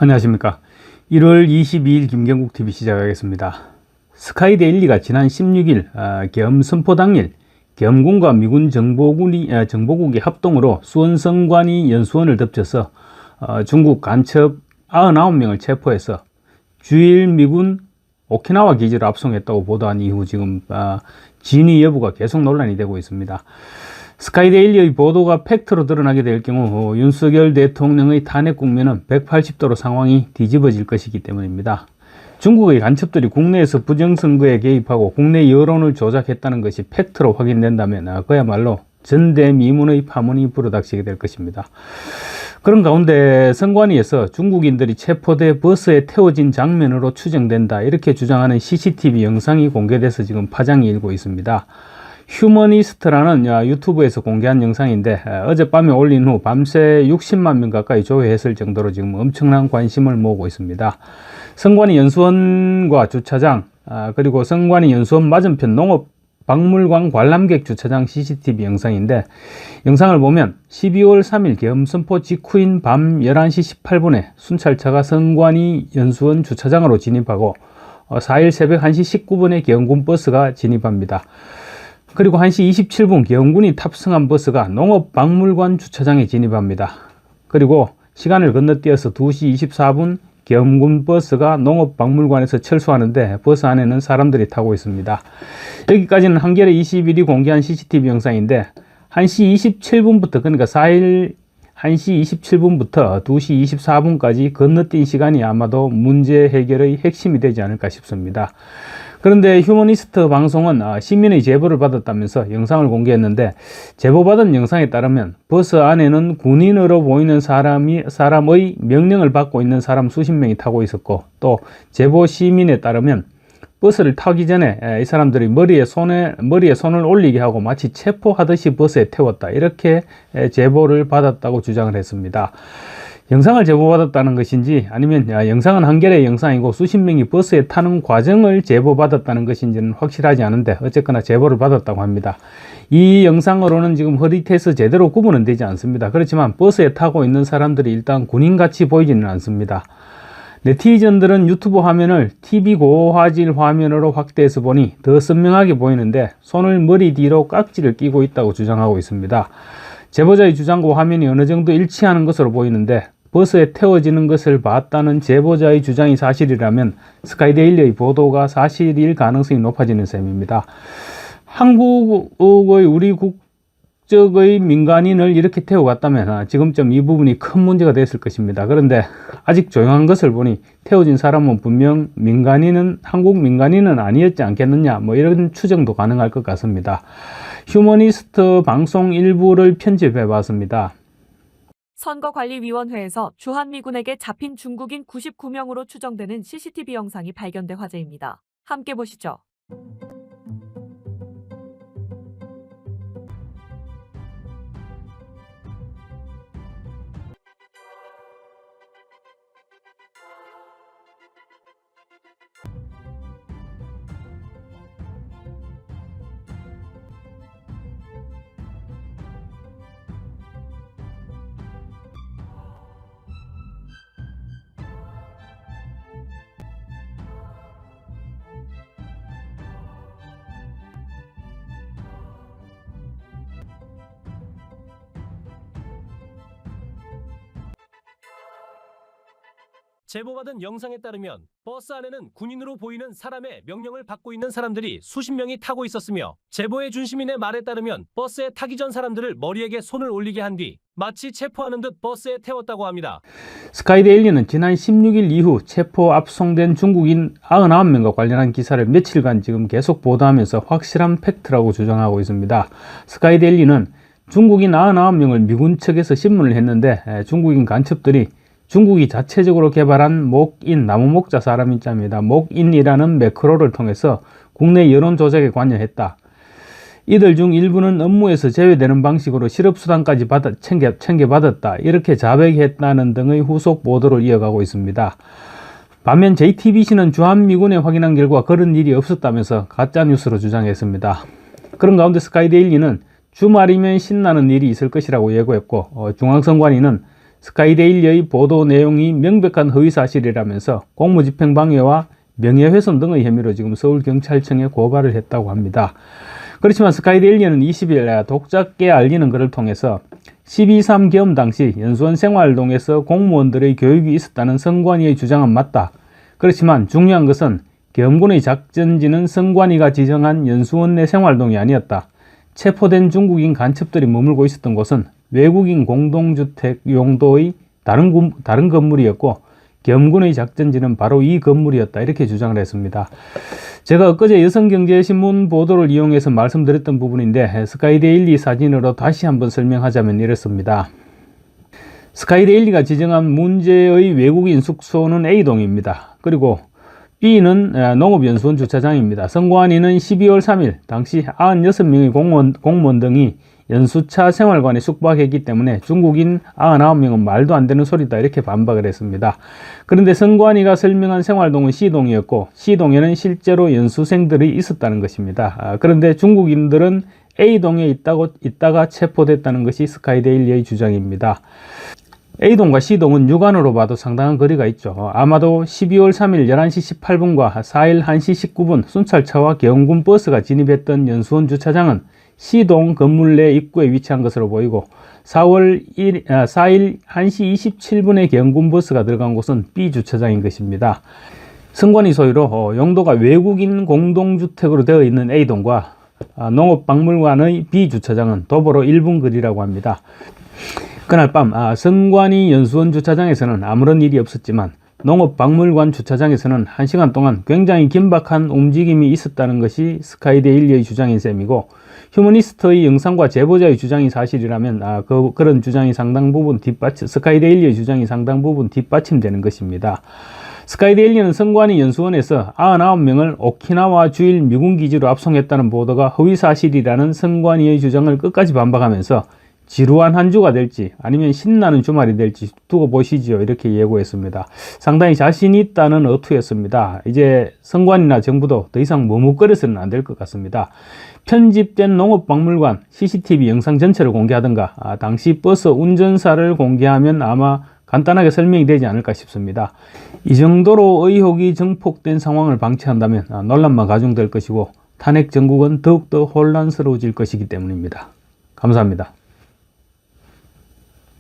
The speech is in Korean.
안녕하십니까. 1월 22일 김경국TV 시작하겠습니다. 스카이데일리가 지난 16일 계엄 선포 당일 계엄군과 미군 정보국이 합동으로 수원성관이 연수원을 덮쳐서 중국 간첩 99명을 체포해서 주일 미군 오키나와 기지로 압송했다고 보도한 이후 지금 진위 여부가 계속 논란이 되고 있습니다. 스카이데일리의 보도가 팩트로 드러나게 될 경우 윤석열 대통령의 탄핵 국면은 180도로 상황이 뒤집어질 것이기 때문입니다. 중국의 간첩들이 국내에서 부정선거에 개입하고 국내 여론을 조작했다는 것이 팩트로 확인된다면 그야말로 전대미문의 파문이 불어닥치게 될 것입니다. 그런 가운데 선관위에서 중국인들이 체포돼 버스에 태워진 장면으로 추정된다 이렇게 주장하는 CCTV 영상이 공개돼서 지금 파장이 일고 있습니다. 휴머니스트라는 유튜브에서 공개한 영상인데 어젯밤에 올린 후 밤새 60만 명 가까이 조회했을 정도로 지금 엄청난 관심을 모으고 있습니다. 성관이 연수원과 주차장 그리고 성관이 연수원 맞은편 농업박물관 관람객 주차장 CCTV 영상인데, 영상을 보면 12월 3일 계엄 선포 직후인 밤 11시 18분에 순찰차가 성관이 연수원 주차장으로 진입하고 4일 새벽 1시 19분에 계엄군 버스가 진입합니다. 그리고 1시 27분 계엄군이 탑승한 버스가 농업박물관 주차장에 진입합니다. 그리고 시간을 건너뛰어서 2시 24분 계엄군 버스가 농업박물관에서 철수하는데 버스 안에는 사람들이 타고 있습니다. 여기까지는 한겨레 21이 공개한 CCTV 영상인데 1시 27분부터 그러니까 4일 1시 27분부터 2시 24분까지 건너뛴 시간이 아마도 문제 해결의 핵심이 되지 않을까 싶습니다. 그런데 휴머니스트 방송은 시민의 제보를 받았다면서 영상을 공개했는데, 제보받은 영상에 따르면 버스 안에는 군인으로 보이는 사람의 명령을 받고 있는 사람 수십 명이 타고 있었고, 또 제보 시민에 따르면 버스를 타기 전에 이 사람들이 머리에 손을 올리게 하고 마치 체포하듯이 버스에 태웠다 이렇게 제보를 받았다고 주장을 했습니다. 영상을 제보받았다는 것인지 아니면 영상은 한겨레 영상이고 수십 명이 버스에 타는 과정을 제보받았다는 것인지는 확실하지 않은데 어쨌거나 제보를 받았다고 합니다. 이 영상으로는 지금 허리태에서 제대로 구분은 되지 않습니다. 그렇지만 버스에 타고 있는 사람들이 일단 군인같이 보이지는 않습니다. 네티즌들은 유튜브 화면을 TV 고화질 화면으로 확대해서 보니 더 선명하게 보이는데 손을 머리 뒤로 깍지를 끼고 있다고 주장하고 있습니다. 제보자의 주장과 화면이 어느 정도 일치하는 것으로 보이는데, 버스에 태워지는 것을 봤다는 제보자의 주장이 사실이라면 스카이데일리의 보도가 사실일 가능성이 높아지는 셈입니다. 한국의 우리 국적의 민간인을 이렇게 태워갔다면 지금쯤 이 부분이 큰 문제가 됐을 것입니다. 그런데 아직 조용한 것을 보니 태워진 사람은 분명 한국 민간인은 아니었지 않겠느냐 이런 추정도 가능할 것 같습니다. 휴머니스트 방송 일부를 편집해 봤습니다. 선거관리위원회에서 주한미군에게 잡힌 중국인 99명으로 추정되는 CCTV 영상이 발견돼 화제입니다. 함께 보시죠. 제보받은 영상에 따르면 버스 안에는 군인으로 보이는 사람의 명령을 받고 있는 사람들이 수십 명이 타고 있었으며, 제보의 준시민의 말에 따르면 버스에 타기 전 사람들을 머리에게 손을 올리게 한 뒤 마치 체포하는 듯 버스에 태웠다고 합니다. 스카이데일리는 지난 16일 이후 체포 압송된 중국인 99명과 관련한 기사를 며칠간 지금 계속 보도하면서 확실한 팩트라고 주장하고 있습니다. 스카이데일리는 중국인 99명을 미군 측에서 신문을 했는데 중국인 간첩들이 중국이 자체적으로 개발한 목인, 나무목자 사람인자입니다. 목인이라는 매크로를 통해서 국내 여론 조작에 관여했다. 이들 중 일부는 업무에서 제외되는 방식으로 실업수당까지 챙겨받았다. 이렇게 자백했다는 등의 후속 보도를 이어가고 있습니다. 반면 JTBC는 주한미군에 확인한 결과 그런 일이 없었다면서 가짜뉴스로 주장했습니다. 그런 가운데 스카이데일리는 주말이면 신나는 일이 있을 것이라고 예고했고, 중앙선관위는 스카이데일리의 보도 내용이 명백한 허위사실이라면서 공무집행방해와 명예훼손 등의 혐의로 지금 서울경찰청에 고발을 했다고 합니다. 그렇지만 스카이데일리는 20일 독자께 알리는 글을 통해서 12.3 계엄 당시 연수원 생활동에서 공무원들의 교육이 있었다는 선관위의 주장은 맞다. 그렇지만 중요한 것은 계엄군의 작전지는 선관위가 지정한 연수원 내 생활동이 아니었다. 체포된 중국인 간첩들이 머물고 있었던 곳은 외국인 공동주택 용도의 다른 건물이었고 계엄군의 작전지는 바로 이 건물이었다. 이렇게 주장을 했습니다. 제가 엊그제 여성경제신문 보도를 이용해서 말씀드렸던 부분인데 스카이데일리 사진으로 다시 한번 설명하자면 이렇습니다. 스카이데일리가 지정한 문제의 외국인 숙소는 A동입니다. 그리고 B는 농업연수원 주차장입니다. 선관위는 12월 3일 당시 96명의 공무원 등이 연수차 생활관에 숙박했기 때문에 중국인 99명은 말도 안 되는 소리다 이렇게 반박을 했습니다. 그런데 선관위가 설명한 생활동은 C동이었고 C동에는 실제로 연수생들이 있었다는 것입니다. 그런데 중국인들은 A동에 있다가 체포됐다는 것이 스카이데일리의 주장입니다. A동과 C동은 육안으로 봐도 상당한 거리가 있죠. 아마도 12월 3일 11시 18분과 4일 1시 19분 순찰차와 계엄군 버스가 진입했던 연수원 주차장은 C동 건물 내 입구에 위치한 것으로 보이고 4일 1시 27분에 계엄군 버스가 들어간 곳은 B 주차장인 것입니다. 선관위 소유로 용도가 외국인 공동주택으로 되어 있는 A동과 농업박물관의 B 주차장은 도보로 1분 거리라고 합니다. 그날 밤 선관위 연수원 주차장에서는 아무런 일이 없었지만 농업박물관 주차장에서는 1시간 동안 굉장히 긴박한 움직임이 있었다는 것이 스카이데일리의 주장인 셈이고 휴머니스트의 영상과 제보자의 주장이 사실이라면 그런 주장이 상당 부분 스카이데일리의 주장이 상당 부분 뒷받침되는 것입니다. 스카이데일리는 선관위 연수원에서 99명을 오키나와 주일 미군기지로 압송했다는 보도가 허위사실이라는 선관위의 주장을 끝까지 반박하면서 지루한 한 주가 될지 아니면 신나는 주말이 될지 두고 보시지요. 이렇게 예고했습니다. 상당히 자신 있다는 어투였습니다. 이제 선관위나 정부도 더 이상 머뭇거려서는 안 될 것 같습니다. 편집된 농업박물관 CCTV 영상 전체를 공개하든가 당시 버스 운전사를 공개하면 아마 간단하게 설명이 되지 않을까 싶습니다. 이 정도로 의혹이 증폭된 상황을 방치한다면 논란만 가중될 것이고 탄핵 정국은 더욱더 혼란스러워질 것이기 때문입니다. 감사합니다.